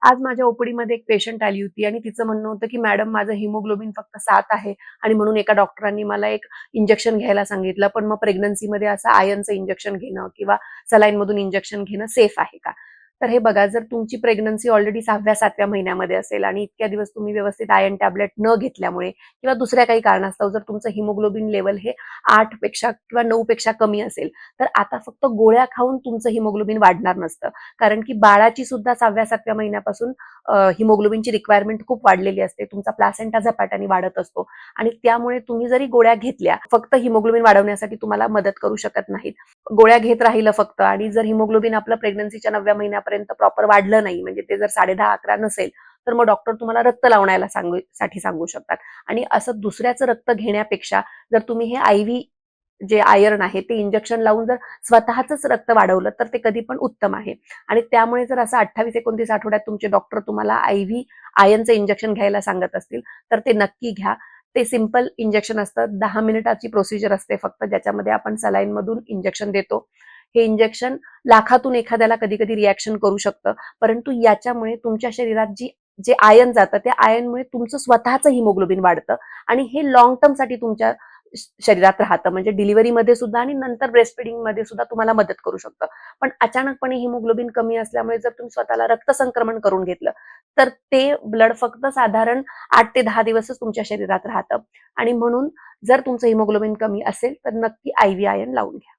आज माझ्या ओपीडीमध्ये एक पेशंट आली होती आणि तिचं म्हणणं होतं, की "मॅडम माझं हिमोग्लोबिन फक्त 7 आहे आणि म्हणून एका डॉक्टरांनी मला एक इंजेक्शन घ्यायला सांगितलं. पण मग प्रेग्नन्सीमध्ये असं आयर्नचं इंजेक्शन घेणं किंवा सलाईनमधून इंजेक्शन घेणं सेफ आहे का?" तर हे बघा, जर तुमची प्रेग्नन्सी ऑलरेडी 6व्या-7व्या महिन्यामध्ये असेल आणि इतक्या दिवस तुम्ही व्यवस्थित आयर्न टॅबलेट न घेतल्यामुळे किंवा दुसऱ्या काही कारणास्तव जर तुमचं हिमोग्लोबिन लेव्हल हे 8 पेक्षा किंवा 9 पेक्षा कमी असेल, तर आता फक्त गोळ्या खाऊन तुमचं हिमोग्लोबिन वाढणार नसतं. कारण की बाळाची सुद्धा 6व्या-7व्या महिन्यापासून हिमोग्लोबिनची रिक्वायरमेंट खूप वाढलेली असते. तुमचा प्लासेंटा झपाट्याने वाढत असतो आणि त्यामुळे तुम्ही जरी गोळ्या घेतल्या, फक्त हिमोग्लोबिन वाढवण्यासाठी तुम्हाला मदत करू शकत नाहीत. गोळ्या घेत राहिलं फक्त आणि जर हिमोग्लोबिन आपलं प्रेग्नन्सीच्या 9व्या महिन्यापर्यंत प्रॉपर वाढलं नाही, म्हणजे ते जर 10.5-11 नसेल, तर मग डॉक्टर तुम्हाला रक्त लावण्याला सांगू शकतात. आणि असं दुसऱ्याचं रक्त घेण्यापेक्षा जर तुम्ही हे आयव्ही जे आयर्न आहे ते इंजेक्शन लावून जर स्वतःच रक्त वाढवलं, तर ते कधी पण उत्तम आहे. आणि त्यामुळे जर असं 28-29 आठवड्यात तुमचे डॉक्टर तुम्हाला आयव्ही आयर्नचं इंजेक्शन घ्यायला सांगत असतील, तर ते नक्की घ्या. ते सिंपल इंजेक्शन असतं. 10 मिनिटाची प्रोसिजर असते फक्त, ज्याच्यामध्ये आपण सलाईनमधून इंजेक्शन देतो. हे इंजेक्शन लाखातून एखाद्याला कधी-कधी रिएक्शन करू शकतं. परंतु याच्यामुळे तुमच्या शरीरात जे आयर्न जातं, त्या आयर्नमुळे तुमचं स्वतःचं हिमोग्लोबिन वाढतं आणि हे लाँग टर्मसाठी तुमच्या शरीरात राहतं. म्हणजे डिलिव्हरीमध्ये सुद्धा आणि नंतर ब्रेस्ट फिडिंगमध्ये सुद्धा तुम्हाला मदत करू शकतं. पण अचानकपणे हिमोग्लोबिन कमी असल्यामुळे जर तुम्ही स्वतःला रक्तसंक्रमण करून घेतलं, तर ते ब्लड फक्त साधारण 8 ते 10 दिवसच तुमच्या शरीरात राहतं आणि म्हणून जर तुमचं हिमोग्लोबिन कमी असेल, तर नक्की आयव्ही आयर्न लावून घ्या.